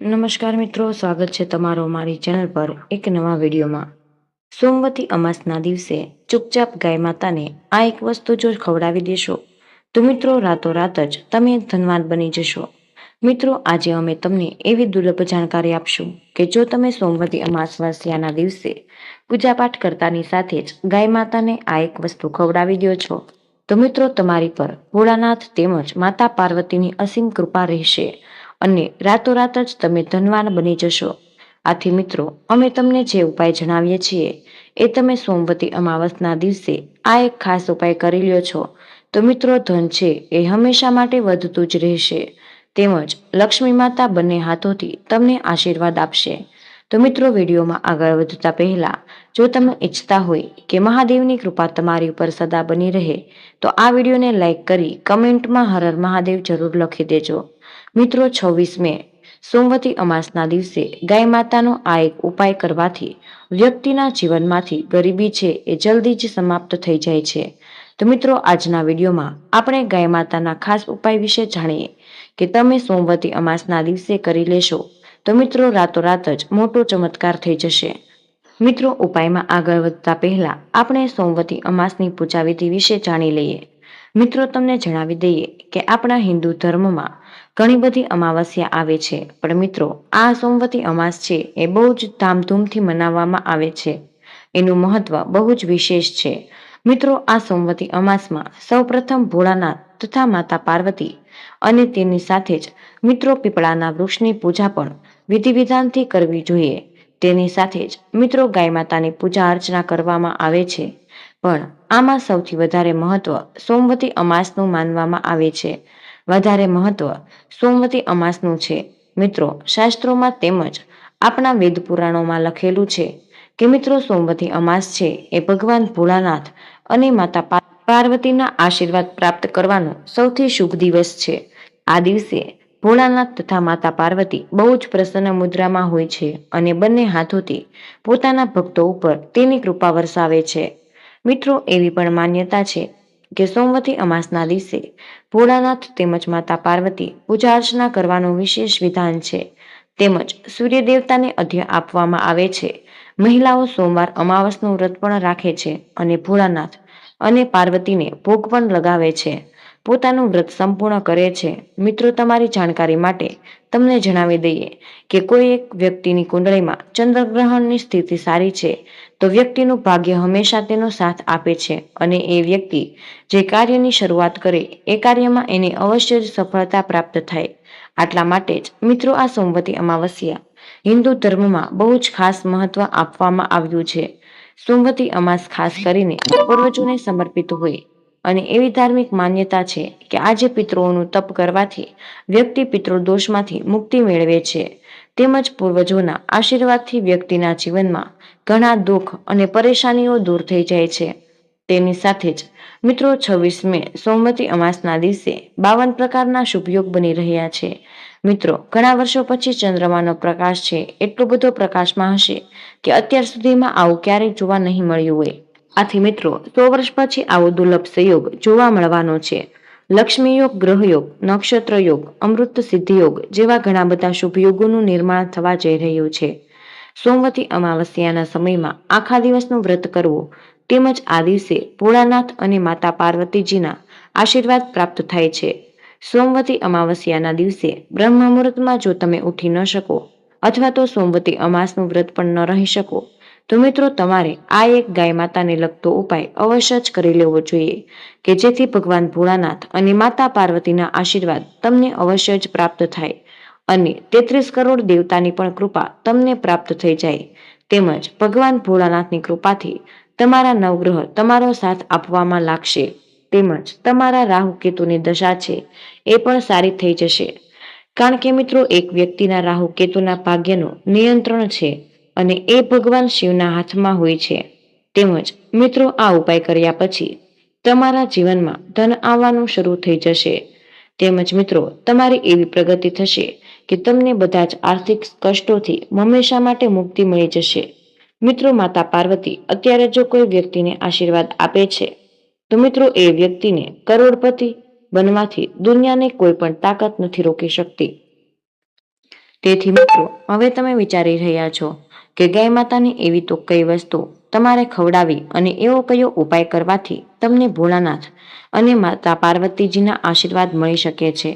નમસ્કાર મિત્રો, સ્વાગત છે તમારો મારી ચેનલ પર એક નવા વિડીયોમાં। સોમવતી અમાસના દિવસે ચૂપચાપ ગાય માતાને આ એક વસ્તુ જો ખવડાવી દેશો તો મિત્રો રાતોરાત જ તમે ધનવાન બની જશો। મિત્રો, આજે અમે તમને એવી દુર્લભ જાણકારી આપશું કે જો તમે સોમવતી અમાસના દિવસે પૂજાપાઠ કરતાની સાથે જ ગાય માતાને આ એક વસ્તુ ખવડાવી દો છો તો મિત્રો તમારી પર ભોળાનાથ તેમજ માતા પાર્વતીની અસીમ કૃપા રહેશે અને રાતોરાત જ તમે ધનવાન બની જશો। આથી મિત્રો, અમે તમને જે ઉપાય જણાવીએ છીએ એ તમે સોમવતી અમાવસના દિવસે આ એક ખાસ ઉપાય કરી લ્યો છો તો મિત્રો ધન છે એ હંમેશા માટે વધતું જ રહેશે તેમજ લક્ષ્મી માતા બંને હાથોથી તમને આશીર્વાદ આપશે। તો મિત્રો, વિડીયોમાં આગળ વધતા પહેલા જો તમે ઈચ્છતા હોય કે મહાદેવની કૃપા તમારી ઉપર સદા બની રહે તો આ વિડીયોને લાઈક કરી કમેન્ટમાં હર હર મહાદેવ જરૂર લખી દેજો। મિત્રો, 26 મે સોમવતી અમાસના દિવસે ગાય માતાનો આ એક ઉપાય કરવાથી વ્યક્તિના જીવનમાંથી ગરીબી છે એ જલ્દી જ સમાપ્ત થઈ જાય છે। તો મિત્રો, આજના વિડીયોમાં આપણે ગાય માતાના ખાસ ઉપાય વિશે જાણીએ કે તમે સોમવતી અમાસના દિવસે કરી લેશો તો મિત્રો રાતોરાત જ મોટો ચમત્કાર થઈ જશે। મિત્રો, ઉપાયમાં આગળ વધતા પહેલા આપણે સોમવતી અમાસની પૂજા વિધિ વિશે જાણી લઈએ। મિત્રો, તમને જણાવી દઈએ કે આપણા હિન્દુ ધર્મમાં ઘણી બધી અમાવસ્યા આવે છે, પણ મિત્રો આ સોમવતી અમાસ છે એ બહુ જ ધામધૂમથી મનાવવામાં આવે છે। એનું મહત્વ બહુ જ વિશેષ છે। મિત્રો, આ સોમવતી અમાસમાં સૌપ્રથમ ભોળાનાથ તથા માતા પાર્વતી અને તેની સાથે જ મિત્રો પીપળાના વૃક્ષની પૂજા પણ વિધિ વિધાનથી કરવી જોઈએ। તેની સાથે જ મિત્રો ગાય માતાની પૂજા અર્ચના કરવામાં આવે છે, પણ આમાં સૌથી વધારે મહત્વ સોમવતી અમાસનું માનવામાં આવે છે। વધારે મહત્વ સોમવતી અમાસનું છે। મિત્રો, શાસ્ત્રોમાં તેમજ આપણા વેદ પુરાણોમાં લખેલું છે કે મિત્રો સોમવતી અમાસ છે એ ભગવાન ભોળાનાથ અને માતા પાર્વતીના આશીર્વાદ પ્રાપ્ત કરવાનો સૌથી શુભ દિવસ છે। આ દિવસે ભોળાનાથ તથા માતા પાર્વતી બહુ જ પ્રસન્ન મુદ્રામાં હોય છે અને બંને હાથોથી પોતાના ભક્તો ઉપર તેની કૃપા વરસાવે છે। મિત્રો, એવી પણ માન્યતા છે કે સોમવતી અમાસના દિવસે ભોળાનાથ તેમજ માતા પાર્વતી પૂજા અર્ચના કરવાનું વિશેષ વિધાન છે તેમજ સૂર્ય દેવતાને અધ્ય આપવામાં આવે છે। મહિલાઓ સોમવાર અમાવસનું વ્રત પણ રાખે છે અને ભોળાનાથ અને પાર્વતીને ભોગ પણ લગાવે છે, પોતાનું વ્રત સંપૂર્ણ કરે છે। મિત્રો, તમારી જાણકારી માટે તમને જણાવી દઈએ કે કોઈ એક વ્યક્તિની કુંડળીમાં ચંદ્રગ્રહણની સ્થિતિ સારી છે તો વ્યક્તિનું ભાગ્ય હંમેશા તેનો સાથ આપે છે અને એ વ્યક્તિ જે કાર્યની શરૂઆત કરે એ કાર્યમાં એને અવશ્ય જ સફળતા પ્રાપ્ત થાય। આટલા માટે જ મિત્રો આ સોમવતી અમાવસ્યા હિન્દુ ધર્મમાં બહુ જ ખાસ મહત્વ આપવામાં આવ્યું છે। સોમવતી અમાસ ખાસ કરીને પૂર્વજોને સમર્પિત હોય અને એવી ધાર્મિક માન્યતા છે કે આજે પિતૃઓનું તપ કરવાથી વ્યક્તિ પિતૃદોષમાંથી મુક્તિ મેળવે છે તેમજ પૂર્વજોના આશીર્વાદથી વ્યક્તિના જીવનમાં ઘણા દુઃખ અને પરેશાનીઓ દૂર થઈ જાય છે। તેની સાથે જ મિત્રો 26 મે સોમવતી અમાસના દિવસે 52 પ્રકારના શુભયોગ બની રહ્યા છે। મિત્રો, ઘણા વર્ષો પછી ચંદ્રમાનો પ્રકાશ છે એટલો બધો પ્રકાશમાં હશે કે અત્યાર સુધીમાં આવું ક્યારેય જોવા નહીં મળ્યું હોય। આથી મિત્રો 100 વર્ષ પછી આવો દુર્લભ સંયોગ જોવા મળવાનો છે। લક્ષ્મી યોગ, ગ્રહ યોગ, નક્ષત્ર યોગ, અમૃત સિદ્ધિ યોગ જેવા ઘણા બધા શુભ યોગોનું નિર્માણ થવા જઈ રહ્યું છે। સોમવતી અમાવસ્યાના સમયમાં આખા દિવસનું વ્રત કરવું તેમજ આ દિવસે ભોળાનાથ અને માતા પાર્વતીજીના આશીર્વાદ પ્રાપ્ત થાય છે। સોમવતી અમાવસ્યાના દિવસે બ્રહ્મ મુહૂર્તમાં જો તમે ઉઠી ન શકો અથવા તો સોમવતી અમાસનું વ્રત પણ ન રહી શકો તો મિત્રો તમારે આ એક ગાય માતાને લગતો ઉપાય અવશ્ય જ કરી લેવો જોઈએ કે જેથી ભગવાન ભોળાનાથ અને માતા પાર્વતીના આશીર્વાદ તમને અવશ્ય જ પ્રાપ્ત થાય અને 33 કરોડ દેવતાની પણ કૃપા તમને પ્રાપ્ત થઈ જાય તેમજ ભગવાન ભોળાનાથની કૃપાથી તમારા નવગ્રહ તમારો સાથ આપવામાં લાગશે તેમજ તમારા રાહુ કેતુની દશા છે એ પણ સારી થઈ જશે। કારણ કે મિત્રો એક વ્યક્તિના રાહુ કેતુના ભાગ્યનું નિયંત્રણ છે અને એ ભગવાન શિવના હાથમાં હોય છે। તેમજ મિત્રો આ ઉપાય કર્યા પછી તમારા જીવનમાં ધન આવવાનું શરૂ થઈ જશે તેમજ મિત્રો તમારી એવી પ્રગતિ થશે કે તમને બધા જ આર્થિક કષ્ટોથી હંમેશા માટે મુક્તિ મળી જશે। મિત્રો, માતા પાર્વતી અત્યારે જો કોઈ વ્યક્તિને આશીર્વાદ આપે છે તો મિત્રો એ વ્યક્તિને કરોડપતિ બનવાથી દુનિયાને કોઈ પણ તાકાત નથી રોકી શકતી। તેથી મિત્રો હવે તમે વિચારી રહ્યા છો કે ગાય માતાની એવી તો કઈ વસ્તુ તમારે ખવડાવી અને એવો કયો ઉપાય કરવાથી તમને ભોળાનાથ અને માતા પાર્વતીજીના આશીર્વાદ મળી શકે છે.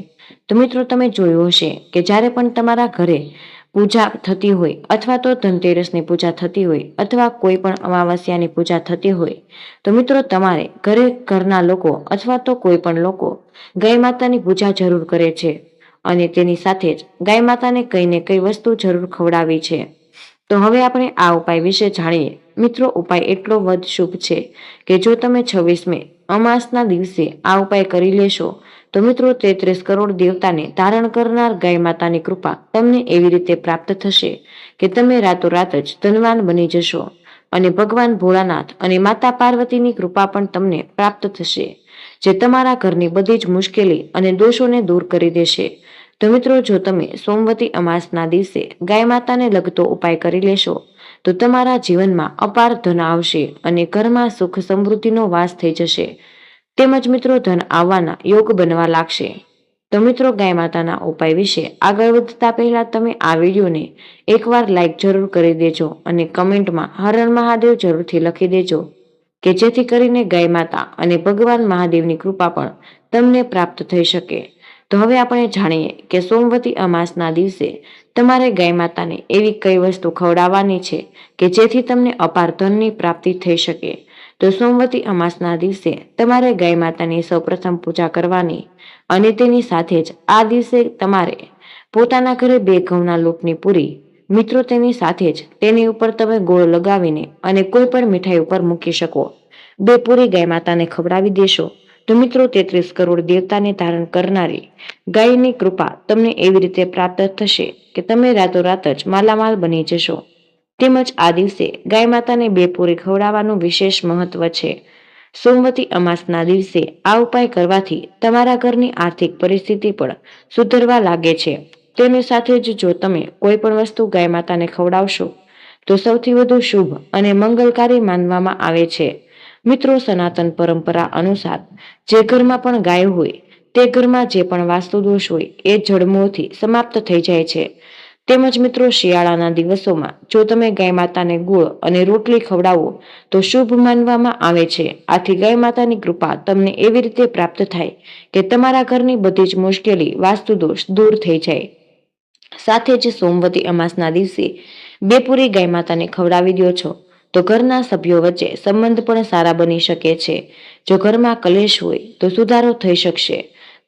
તો મિત્રો તમે જોયું હશે કે જ્યારે પણ તમારા ઘરે પૂજા થતી હોય અથવા તો ધનતેરસની પૂજા થતી હોય અથવા કોઈ પણ અમાવસ્યાની પૂજા થતી હોય તો મિત્રો તમારે ઘરના લોકો અથવા તો કોઈ પણ લોકો ગાય માતાની પૂજા જરૂર કરે છે અને તેની સાથે જ ગાય માતાને કઈ ને કઈ વસ્તુ જરૂર ખવડાવી છે. તો હવે આપણે આ ઉપાય વિશે જાણીએ. મિત્રો ઉપાય એટલો વધ શુભ છે કે જો તમે 26મે અમાસના દિવસે આ ઉપાય કરી લેશો તો મિત્રો 33 કરોડ દેવતાને ધારણ કરનાર ગાય માતાની કૃપા તમને એવી રીતે પ્રાપ્ત થશે કે તમે રાતોરાત જ ધનવાન બની જશો અને ભગવાન ભોળાનાથ અને માતા પાર્વતીની કૃપા પણ તમને પ્રાપ્ત થશે, જે તમારા ઘરની બધી જ મુશ્કેલી અને દોષોને દૂર કરી દેશે. તો મિત્રો જો તમે સોમવતી અમાસના દિવસે ગાય માતાને લગતો ઉપાય કરી લેશો તો તમારા જીવનમાં અપાર ધન આવશે અને ઘરમાં સુખ સમૃદ્ધિનો વાસ થઈ જશે. તેમજ મિત્રો ધન આવવાના યોગ બનવા લાગશે. તો મિત્રો ગાય માતાના ઉપાય વિશે આગળ વધતા પહેલા તમે આ વિડીયોને એકવાર લાઈક જરૂર કરી દેજો અને કમેન્ટમાં હર હર મહાદેવ જરૂરથી લખી દેજો કે જેથી કરીને ગાય માતા અને ભગવાન મહાદેવની કૃપા પણ તમને પ્રાપ્ત થઈ શકે. તો હવે આપણે જાણીએ કે સોમવતી અમાસના દિવસે તમારે ગાય માતાને એવી કઈ વસ્તુ ખવડાવવાની છે કે જેથી તમને અપાર ધનની પ્રાપ્તિ થઈ શકે. તો સોમવતી અમાસના દિવસે તમારે ગાય માતાની સૌપ્રથમ પૂજા કરવાની અને તેની સાથે જ આ દિવસે તમારે પોતાના ઘરે 2 ઘઉંના લોટની પૂરી મિત્રો તેની સાથે જ તેની ઉપર તમે ગોળ લગાવીને અને કોઈ પણ મીઠાઈ ઉપર મૂકી શકો. 2 પૂરી ગાય માતાને ખવડાવી દેશો તો મિત્રો 33 કરોડ દેવતાને ધારણ કરનારી ગાયની કૃપા તમને એવી રીતે પ્રાપ્ત થશે કે તમે રાતોરાત જ માલામાલ બની જશો. તેમજ આ દિવસે ગાય માતાને 2 પૂરી ખવડાવવાનું વિશેષ મહત્વ છે. સોમવતી અમાસના દિવસે આ ઉપાય કરવાથી તમારા ઘરની આર્થિક પરિસ્થિતિ પણ સુધરવા લાગે છે. તેની સાથે જ જો તમે કોઈ પણ વસ્તુ ગાય માતાને ખવડાવશો તો સૌથી વધુ શુભ અને મંગલકારી માનવામાં આવે છે. મિત્રો સનાતન પરંપરા અનુસાર જે ઘરમાં પણ ગાય હોય તે ઘરમાં જે પણ વાસ્તુ દોષ હોય એ જડમૂળથી સમાપ્ત થઈ જાય છે. તેમજ મિત્રો શિયાળાના દિવસોમાં જો તમે ગાય માતાને ગોળ અને રોટલી ખવડાવો તો શુભ માનવામાં આવે છે. આથી ગાય માતાની કૃપા તમને એવી રીતે પ્રાપ્ત થાય કે તમારા ઘરની બધી જ મુશ્કેલી વાસ્તુ દોષ દૂર થઈ જાય. સાથે જ સોમવતી અમાસના દિવસે 2 પૂરી ગાય માતાને ખવડાવી દો છો તો ઘરના સભ્યો વચ્ચે સંબંધ પણ સારા બની શકે છે. જો ઘરમાં કલેશ હોય તો સુધારો થઈ શકશે.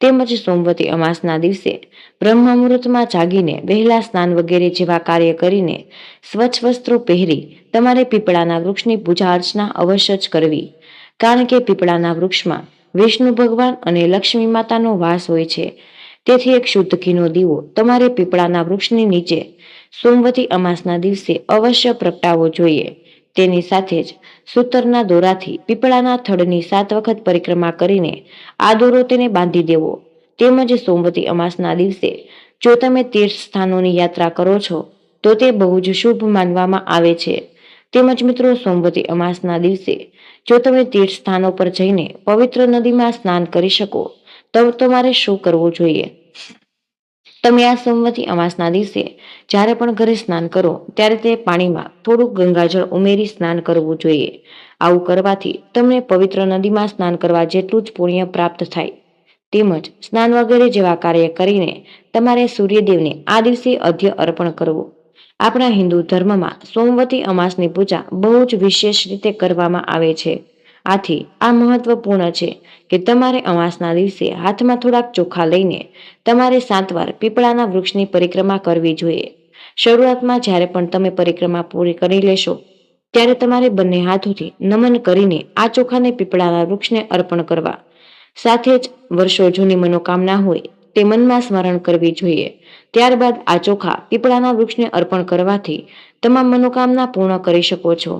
તેમજ સોમવતી અમાસના દિવસે બ્રહ્મ મુહૂર્તમાં જાગીને વહેલા સ્નાન વગેરે જેવા કાર્ય કરીને સ્વચ્છ વસ્ત્રો પહેરી તમારે પીપળાના વૃક્ષની પૂજા અર્ચના અવશ્ય જ કરવી. કારણ કે પીપળાના વૃક્ષમાં વિષ્ણુ ભગવાન અને લક્ષ્મી માતાનો વાસ હોય છે. તેથી એક શુદ્ધ ઘીનો દીવો તમારે પીપળાના વૃક્ષની નીચે સોમવતી અમાસના દિવસે અવશ્ય પ્રગટાવવો જોઈએ. તેની સાથે જ સૂતરના દોરાથી પીપળાના થડની 7 વખત પરિક્રમા કરીને આ દોરો તેને બાંધી દેવો. તેમજ સોમવતી અમાસના દિવસે જો તમે તીર્થ સ્થાનોની યાત્રા કરો છો તો તે બહુ જ શુભ માનવામાં આવે છે. તેમજ મિત્રો સોમવતી અમાસના દિવસે જો તમે તીર્થ સ્થાનો પર જઈને પવિત્ર નદીમાં સ્નાન કરી શકો તો તમારે શું કરવું જોઈએ? તમે આ સોમવતી અમાસના દિવસે જ્યારે પણ ઘરે સ્નાન કરો ત્યારે તે પાણીમાં થોડુંક ગંગાજળ ઉમેરી સ્નાન કરવું જોઈએ. આવું કરવાથી તમને પવિત્ર નદીમાં સ્નાન કરવા જેટલું જ પુણ્ય પ્રાપ્ત થાય. તેમજ સ્નાન વગેરે જેવા કાર્ય કરીને તમારે સૂર્યદેવને આ દિવસે અર્ઘ્ય અર્પણ કરવું. આપણા હિન્દુ ધર્મમાં સોમવતી અમાસની પૂજા બહુ જ વિશેષ રીતે કરવામાં આવે છે. આથી આ મહત્વપૂર્ણ છે કે તમારે અમાસના દિવસે હાથમાં થોડાક ચોખા લઈને તમારે 7 વાર પીપળાના વૃક્ષની પરિક્રમા કરવી જોઈએ. શરૂઆતમાં જ્યારે પણ તમે પરિક્રમા પૂરી કરી લેશો ત્યારે તમારે બંને હાથોથી નમન કરીને આ ચોખાને પીપળાના વૃક્ષને અર્પણ કરવા. સાથે જ વર્ષો જૂની મનોકામના હોય તે મનમાં સ્મરણ કરવી જોઈએ. ત્યારબાદ આ ચોખા પીપળાના વૃક્ષને અર્પણ કરવાથી તમામ મનોકામના પૂર્ણ કરી શકો છો.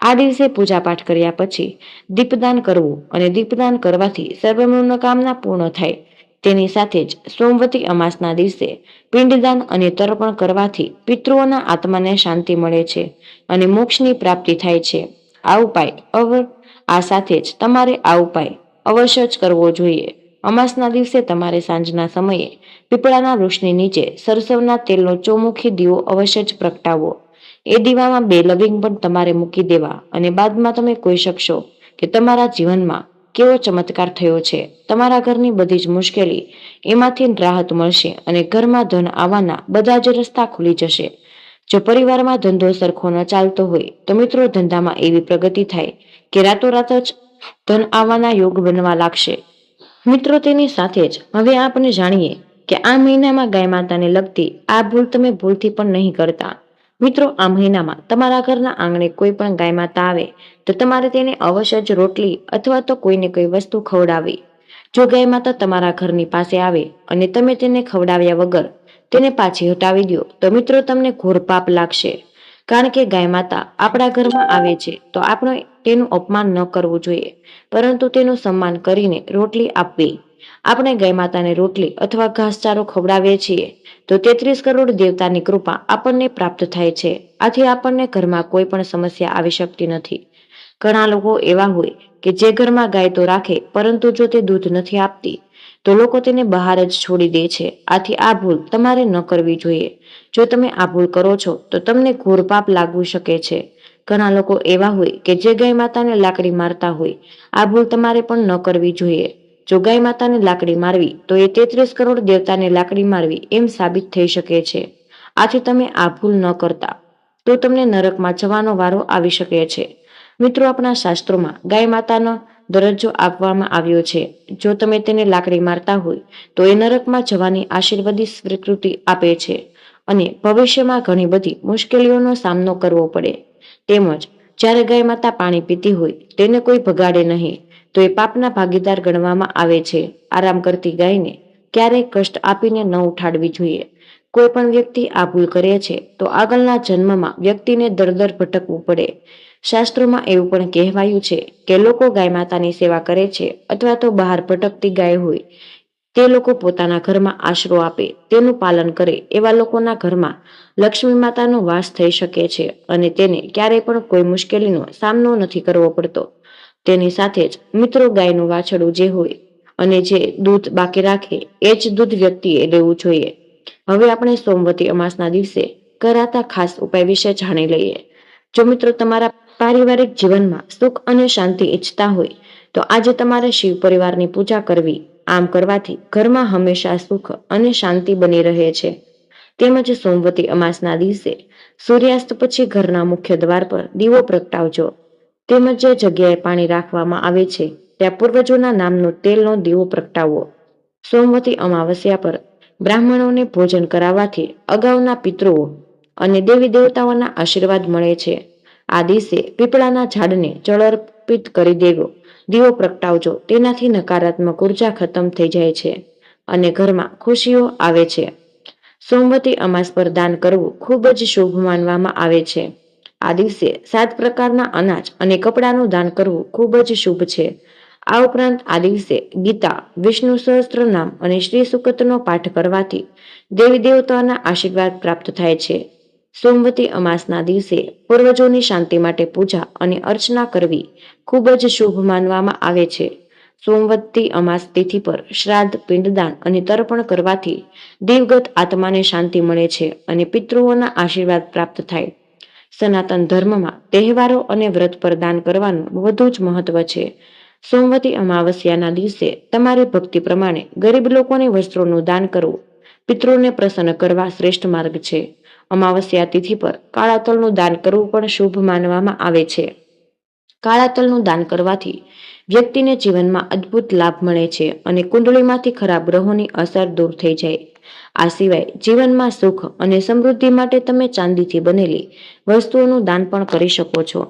આ દિવસે પૂજાપાઠ કર્યા પછી દીપદાન કરવું અને દીપદાન કરવાથી સર્વ મનોકામના પૂર્ણ થાય. તેની સાથે જ સોમવતી અમાસના દિવસે પિંડદાન અને તર્પણ કરવાથી પિતૃઓના આત્માને શાંતિ મળે છે અને મોક્ષની પ્રાપ્તિ થાય છે. આ સાથે જ તમારે આ ઉપાય અવશ્ય જ કરવો જોઈએ. અમાસના દિવસે તમારે સાંજના સમયે પીપળાના વૃક્ષની નીચે સરસવના તેલનો ચોમુખી દીવો અવશ્ય જ પ્રગટાવવો. એ દીવામાં 2 લવિંગ પણ તમારે મૂકી દેવા અને બાદમાં તમે કહી શકશો કે તમારા જીવનમાં કેવો ચમત્કાર થયો છે. તમારા ઘરની બધી જ મુશ્કેલી એમાંથી રાહત મળશે અને ઘરમાં ધન આવવાના બધા જ રસ્તા ખુલી જશે. જો પરિવારમાં ધંધો સરખો ન ચાલતો હોય તો મિત્રો ધંધામાં એવી પ્રગતિ થાય કે રાતોરાત જ ધન આવવાના યોગ બનવા લાગશે. મિત્રો તેની સાથે જ હવે આપણે જાણીએ કે આ મહિનામાં ગાય માતાને લગતી આ ભૂલ તમે ભૂલથી પણ નહીં કરતા. મિત્રો આ મહિનામાં તમારા ઘરના આંગણે કોઈ પણ ગાય માતા આવે તો તમારે તેને અવશ્ય જ રોટલી અથવા તો કોઈને કોઈ વસ્તુ ખવડાવવી. જો ગાય માતા તમારા ઘરની પાસે આવે અને તમે તેને ખવડાવ્યા વગર તેને પાછી હટાવી દો તો મિત્રો તમને ઘોર પાપ લાગશે. કારણ કે ગાય માતા આપણા ઘરમાં આવે છે તો આપણે તેનું અપમાન ન કરવું જોઈએ, પરંતુ તેનું સન્માન કરીને રોટલી આપવી. આપણે ગાય માતાને રોટલી અથવા ઘાસચારો ખવડાવીએ છીએ તો 33 કરોડ દેવતાની કૃપા આપણને પ્રાપ્ત થાય છે. આથી આપણને ઘરમાં કોઈ પણ સમસ્યા આવી શકતી નથી. ઘણા લોકો એવા હોય કે જે ઘરમાં ગાય તો રાખે પરંતુ જો તે દૂધ નથી આપતી તો લોકો તેને બહાર જ છોડી દે છે. આથી આ ભૂલ તમારે ન કરવી જોઈએ. જો તમે આ ભૂલ કરો છો તો તમને ઘોર પાપ લાગી શકે છે. ઘણા લોકો એવા હોય કે જે ગાય માતાને લાકડી મારતા હોય. આ ભૂલ તમારે પણ ન કરવી જોઈએ. જો ગાય માતાને લાકડી મારવી તો એ 33 કરોડ દેવતાને લાકડી મારવી એમ સાબિત થઈ શકે છે. આથી તમે આ ભૂલ ન કરતા તો તમને નરકમાં જવાનો વારો આવી શકે છે. મિત્રો આપણા શાસ્ત્રોમાં ગાય માતાનો દરજ્જો આપવામાં આવ્યો છે. જો તમે તેને લાકડી મારતા હોય તો એ નરકમાં જવાની આશીર્વાદી સ્વીકૃતિ આપે છે અને ભવિષ્યમાં ઘણી બધી મુશ્કેલીઓનો સામનો કરવો પડે. તેમજ જ્યારે ગાય માતા પાણી પીતી હોય તેને કોઈ ભગાડે નહીં તો એ પાપના ભાગીદાર ગણવામાં આવે છે. આરામ કરતી ગાયને ક્યારેય કષ્ટ આપીને ન ઉઠાડવી જોઈએ. કોઈ પણ વ્યક્તિ આ ભૂલ કરે છે તો આગળના જન્મમાં વ્યક્તિને દર ભટકવું પડે. શાસ્ત્રોમાં એવું પણ કહેવાયું છે કે લોકો ગાય માતાની સેવા કરે છે અથવા તો બહાર ભટકતી ગાય હોય તે લોકો પોતાના ઘરમાં આશરો આપે, તેનું પાલન કરે એવા લોકોના ઘરમાં લક્ષ્મી માતાનો વાસ થઈ શકે છે અને તેને ક્યારેય પણ કોઈ મુશ્કેલીનો સામનો નથી કરવો પડતો. તેની સાથે જ મિત્રો ગાયનું વાછરડું જે હોય અને જે દૂધ બાકી રાખે એ જ દૂધ વ્યક્તિએ લેવું જોઈએ. હવે આપણે સોમવતી અમાસના દિવસે કરાતા ખાસ ઉપાય વિશે જાણી લઈએ. જો મિત્રો તમારા પારિવારિક જીવનમાં સુખ અને શાંતિ ઈચ્છતા હોય તો આજે તમારે શિવ પરિવારની પૂજા કરવી. આમ કરવાથી ઘરમાં હંમેશા સુખ અને શાંતિ બની રહે છે. તેમજ સોમવતી અમાસના દિવસે સૂર્યાસ્ત પછી ઘરના મુખ્ય દ્વાર પર દીવો પ્રગટાવજો. તેમજ જે જગ્યાએ પાણી રાખવામાં આવે છે ત્યાં પૂર્વજોના નામનો તેલનો દીવો પ્રગટાવવો. સોમવતી અમાવસ્યા પર બ્રાહ્મણોને ભોજન કરાવવાથી અગાઉના પિતૃઓ અને દેવી દેવતાઓના આશીર્વાદ મળે છે. આ દિવસે પીપળાના ઝાડને જળ અર્પિત કરી દેવો, દીવો પ્રગટાવજો. તેનાથી નકારાત્મક ઉર્જા ખતમ થઈ જાય છે અને ઘરમાં ખુશીઓ આવે છે. સોમવતી અમાસ પર દાન કરવું ખૂબ જ શુભ માનવામાં આવે છે. આ દિવસે 7 પ્રકારના અનાજ અને કપડાનું દાન કરવું ખૂબ જ શુભ છે. આ ઉપરાંત આ દિવસે ગીતા, વિષ્ણુ સહસ્ત્રનામ અને શ્રી સુક્તનો પાઠ કરવાથી દેવી દેવતાઓના આશીર્વાદ પ્રાપ્ત થાય છે. સોમવતી અમાસના દિવસે પૂર્વજોની શાંતિ માટે પૂજા અને અર્ચના કરવી ખૂબ જ શુભ માનવામાં આવે છે. સોમવતી અમાસ તિથિ પર શ્રાદ્ધ, પિંડદાન અને તર્પણ કરવાથી દિવગત આત્માને શાંતિ મળે છે અને પિતૃઓના આશીર્વાદ પ્રાપ્ત થાય. સનાતન ધર્મમાં તહેવારો અને વ્રત પર દાન કરવાનું વધુ જ મહત્વ છે. સોમવતી અમાવસ્યાના દિવસે તમારી ભક્તિ પ્રમાણે ગરીબ લોકોને વસ્ત્રોનું દાન કરવું પિતૃને પ્રસન્ન કરવા શ્રેષ્ઠ માર્ગ છે. અમાવસ્યા તિથિ પર કાળા તલનું દાન કરવું પણ શુભ માનવામાં આવે છે. કાળા તલનું દાન કરવાથી વ્યક્તિને જીવનમાં અદ્ભુત લાભ મળે છે અને કુંડળીમાંથી ખરાબ ગ્રહોની અસર દૂર થઈ જાય. આ સિવાય જીવનમાં સુખ અને સમૃદ્ધિ માટે તમે ચાંદીથી બનેલી વસ્તુઓનું દાન પણ કરી શકો છો.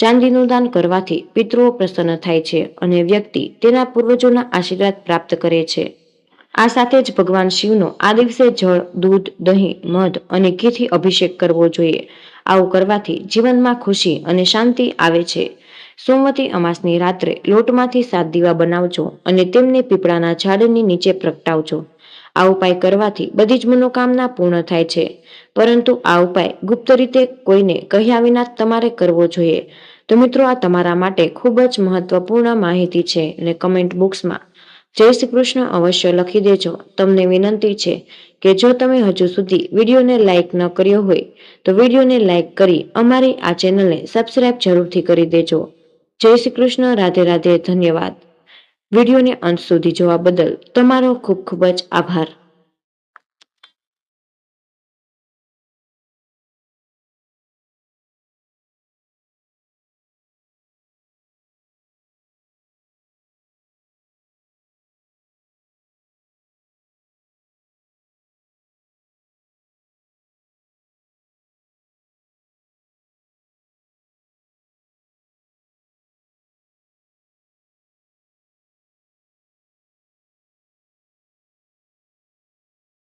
ચાંદીનું દાન કરવાથી પિતૃઓ પ્રસન્ન થાય છે અને વ્યક્તિ તેના પૂર્વજોના આશીર્વાદ પ્રાપ્ત કરે છે. આ સાથે જ ભગવાન શિવનો આ દિવસે જળ, દૂધ, દહીં, મધ અને ઘીથી અભિષેક કરવો જોઈએ. આવું કરવાથી જીવનમાં ખુશી અને શાંતિ આવે છે. સોમવતી અમાસની રાત્રે લોટમાંથી 7 દીવા બનાવજો અને તેમને પીપળાના ઝાડની નીચે પ્રગટાવજો. આ ઉપાય કરવાથી બધી જ મનોકામના પૂર્ણ થાય છે, પરંતુ આ ઉપાય ગુપ્ત રીતે કોઈને કહ્યા વિના તમારે કરવો જોઈએ. તો મિત્રો આ તમારા માટે ખૂબ જ મહત્વપૂર્ણ માહિતી છે અને કમેન્ટ બોક્સમાં જય શ્રી કૃષ્ણ અવશ્ય લખી દેજો. તમને વિનંતી છે કે જો તમે હજુ સુધી વિડીયોને લાઇક ન કર્યો હોય તો વિડીયોને લાઇક કરી અમારી આ ચેનલને સબસ્ક્રાઇબ જરૂરથી કરી દેજો. જય શ્રી કૃષ્ણ. રાધે રાધે. ધન્યવાદ. વિડીયોને અંત સુધી જોવા બદલ તમારો ખૂબ ખૂબ જ આભાર.